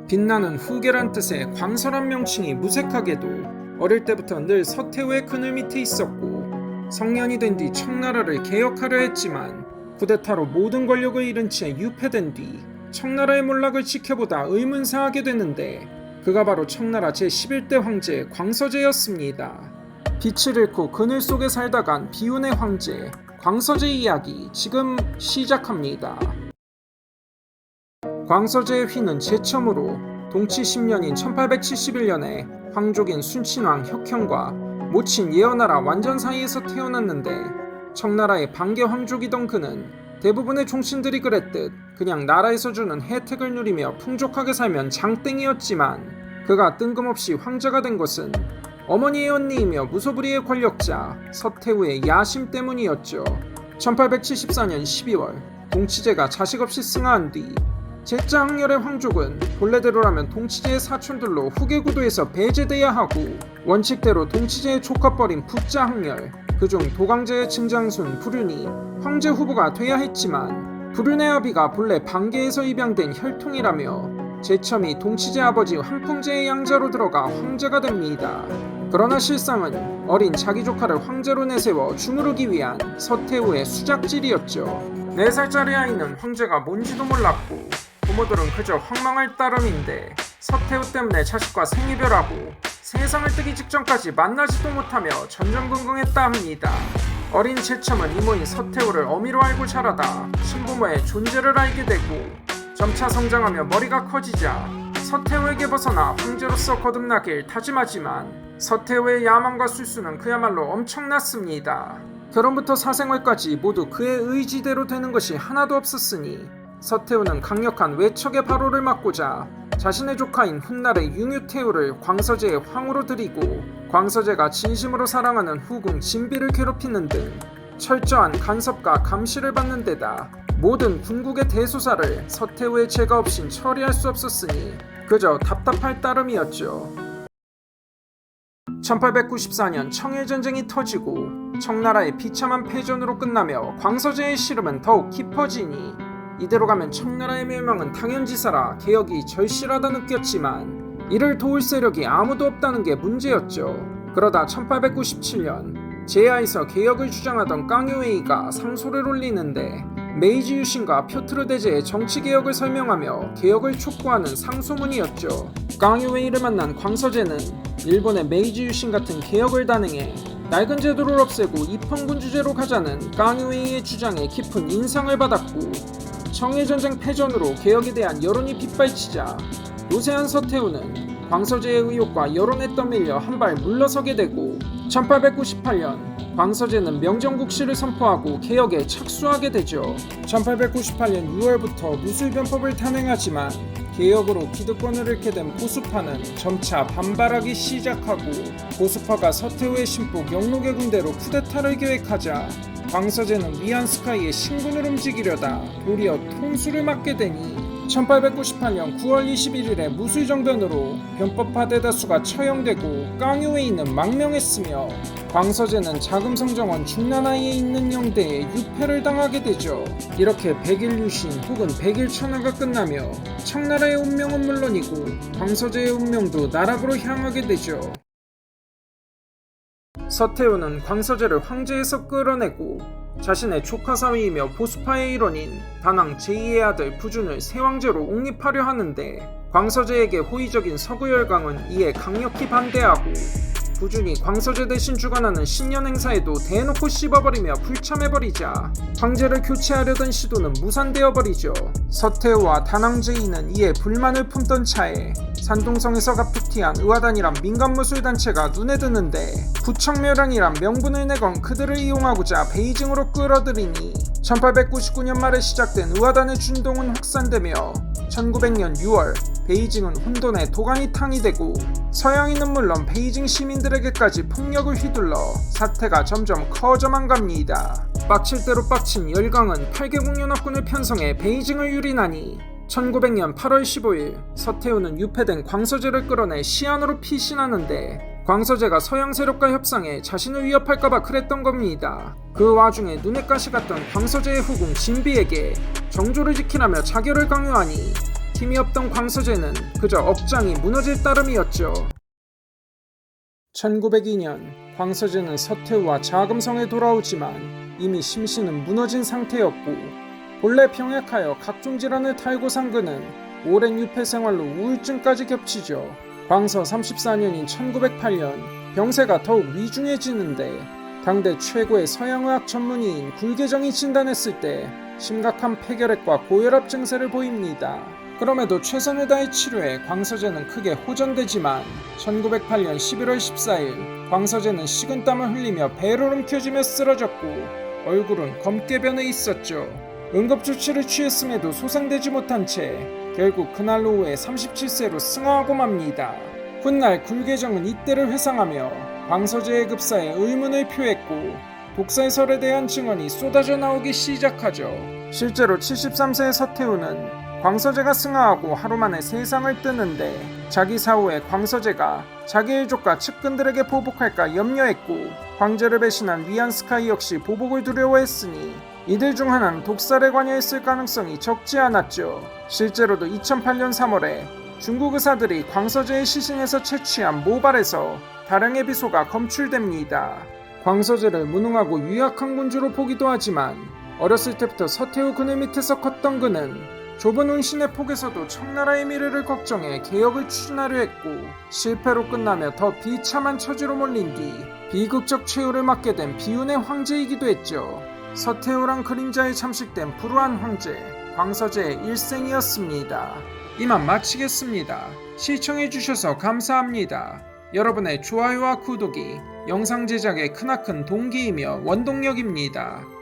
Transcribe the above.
빛나는 후계란 뜻의 광서란 명칭이 무색하게도 어릴 때부터 늘 서태후의 그늘 밑에 있었고, 성년이 된 뒤 청나라를 개혁하려 했지만 쿠데타로 모든 권력을 잃은 채 유폐된 뒤 청나라의 몰락을 지켜보다 의문사하게 되는데, 그가 바로 청나라 제11대 황제 광서제였습니다. 빛을 잃고 그늘 속에 살다간 비운의 황제 광서제 이야기 지금 시작합니다. 광서제의 휘는 제첨으로 동치 10년인 1871년에 황족인 순친왕 혁형과 모친 예언나라 완전 사이에서 태어났는데, 청나라의 반개 황족이던 그는 대부분의 종친들이 그랬듯 그냥 나라에서 주는 혜택을 누리며 풍족하게 살면 장땡이었지만, 그가 뜬금없이 황제가 된 것은 어머니의 언니이며 무소불위의 권력자 서태후의 야심 때문이었죠. 1874년 12월 동치제가 자식 없이 승하한 뒤 제자 항렬의 황족은 본래대로라면 동치제의 사촌들로 후계구도에서 배제돼야 하고, 원칙대로 동치제의 조카뻘인 부자 항렬, 그중 도강제의 증장순 불윤이 황제 후보가 돼야 했지만, 불윤의 아비가 본래 반계에서 입양된 혈통이라며 제첨이 동치제 아버지 황풍제의 양자로 들어가 황제가 됩니다. 그러나 실상은 어린 자기 조카를 황제로 내세워 주무르기 위한 서태후의 수작질이었죠. 4살짜리 아이는 황제가 뭔지도 몰랐고, 부모들은 그저 황망할 따름인데 서태후 때문에 자식과 생이별하고 세상을 뜨기 직전까지 만나지도 못하며 전전긍긍했다 합니다. 어린 제첨은 이모인 서태후를 어미로 알고 자라다 친부모의 존재를 알게 되고, 점차 성장하며 머리가 커지자 서태후에게 벗어나 황제로서 거듭나길 다짐하지만, 서태후의 야망과 술수는 그야말로 엄청났습니다. 결혼부터 사생활까지 모두 그의 의지대로 되는 것이 하나도 없었으니, 서태후는 강력한 외척의 발호를 막고자 자신의 조카인 훗날의 융유태후를 광서제의 황후로 들이고, 광서제가 진심으로 사랑하는 후궁 진비를 괴롭히는 등 철저한 간섭과 감시를 받는 데다 모든 궁극의 대소사를 서태후의 죄가 없인 처리할 수 없었으니 그저 답답할 따름이었죠. 1894년 청일전쟁이 터지고 청나라의 비참한 패전으로 끝나며 광서제의 시름은 더욱 깊어지니, 이대로 가면 청나라의 멸망은 당연지사라 개혁이 절실하다 느꼈지만 이를 도울 세력이 아무도 없다는 게 문제였죠. 그러다 1897년 제야에서 개혁을 주장하던 깡요웨이가 상소를 올리는데, 메이지 유신과 표트르 대제의 정치개혁을 설명하며 개혁을 촉구하는 상소문이었죠. 깡요웨이를 만난 광서제는 일본의 메이지 유신 같은 개혁을 단행해 낡은 제도를 없애고 입헌군주제로 가자는 깡요웨이의 주장에 깊은 인상을 받았고, 청일전쟁 패전으로 개혁에 대한 여론이 빗발치자 노세한 서태후는 광서제의 의혹과 여론에 떠밀려 한 발 물러서게 되고, 1898년 광서제는 명정국시를 선포하고 개혁에 착수하게 되죠. 1898년 6월부터 무술변법을 탄행하지만 개혁으로 기득권을 잃게 된 보수파는 점차 반발하기 시작하고, 보수파가 서태후의 신복 영록의 군대로 쿠데타를 계획하자 광서제는 위안스카이의 신군을 움직이려다 도리어 통수를 맞게 되니 1898년 9월 21일에 무술정변으로 변법파 대다수가 처형되고 깡요웨이는 망명했으며, 광서제는 자금성정원 중난하이에 있는 영대에 유폐를 당하게 되죠. 이렇게 백일유신 혹은 백일천하가 끝나며 청나라의 운명은 물론이고 광서제의 운명도 나락으로 향하게 되죠. 서태후는 광서제를 황제에서 끌어내고 자신의 조카 사위이며 보수파의 일원인 단왕 제2의 아들 부준을 새왕제로 옹립하려 하는데, 광서제에게 호의적인 서구열강은 이에 강력히 반대하고, 부준이 광서제 대신 주관하는 신년 행사에도 대놓고 씹어버리며 불참해버리자 황제를 교체하려던 시도는 무산되어버리죠. 서태후와 단왕 제2는 이에 불만을 품던 차에 산동성에서 갑툭튀한 의화단이란 민간무술단체가 눈에 드는데, 구청묘량이란 명분을 내건 그들을 이용하고자 베이징으로 끌어들이니 1899년 말에 시작된 의화단의 준동은 확산되며 1900년 6월 베이징은 혼돈의 도가니 탕이 되고, 서양인은 물론 베이징 시민들에게까지 폭력을 휘둘러 사태가 점점 커져만 갑니다. 빡칠 대로 빡친 열강은 8개국 연합군을 편성해 베이징을 유린하니 1900년 8월 15일 서태후는 유폐된 광서제를 끌어내 시안으로 피신하는데, 광서제가 서양 세력과 협상해 자신을 위협할까봐 그랬던 겁니다. 그 와중에 눈엣가시 같던 광서제의 후궁 진비에게 정조를 지키라며 자결을 강요하니 팀이 없던 광서제는 그저 업장이 무너질 따름이었죠. 1902년 광서제는 서태후와 자금성에 돌아오지만 이미 심신은 무너진 상태였고 본래 병약하여 각종 질환을 달고 산 그는 오랜 유폐 생활로 우울증까지 겹치죠. 광서 34년인 1908년 병세가 더욱 위중해지는데 당대 최고의 서양의학 전문의인 굴계정이 진단했을 때 심각한 폐결핵과 고혈압 증세를 보입니다. 그럼에도 최선을 다해 치료해 광서제는 크게 호전되지만 1908년 11월 14일 광서제는 식은땀을 흘리며 배를 움켜쥐며 쓰러졌고 얼굴은 검게 변해 있었죠. 응급조치를 취했음에도 소생되지 못한 채 결국 그날 오후에 37세로 승하하고 맙니다. 훗날 굴계정은 이때를 회상하며 광서제의 급사에 의문을 표했고 독살설에 대한 증언이 쏟아져 나오기 시작하죠. 실제로 73세의 서태후는 광서제가 승하하고 하루 만에 세상을 뜨는데 자기 사후에 광서제가 자기 일족과 측근들에게 보복할까 염려했고 황제를 배신한 위안스카이 역시 보복을 두려워했으니 이들 중 하나는 독살에 관여했을 가능성이 적지 않았죠. 실제로도 2008년 3월에 중국 의사들이 광서제의 시신에서 채취한 모발에서 다량의 비소가 검출됩니다. 광서제를 무능하고 유약한 군주로 보기도 하지만 어렸을 때부터 서태후 그늘 밑에서 컸던 그는 좁은 운신의 폭에서도 청나라의 미래를 걱정해 개혁을 추진하려 했고 실패로 끝나며 더 비참한 처지로 몰린 뒤 비극적 최후를 맞게 된 비운의 황제이기도 했죠. 서태후란 그림자에 잠식된 불우한 황제 광서제의 일생이었습니다. 이만 마치겠습니다. 시청해주셔서 감사합니다. 여러분의 좋아요와 구독이 영상 제작에 크나큰 동기이며 원동력입니다.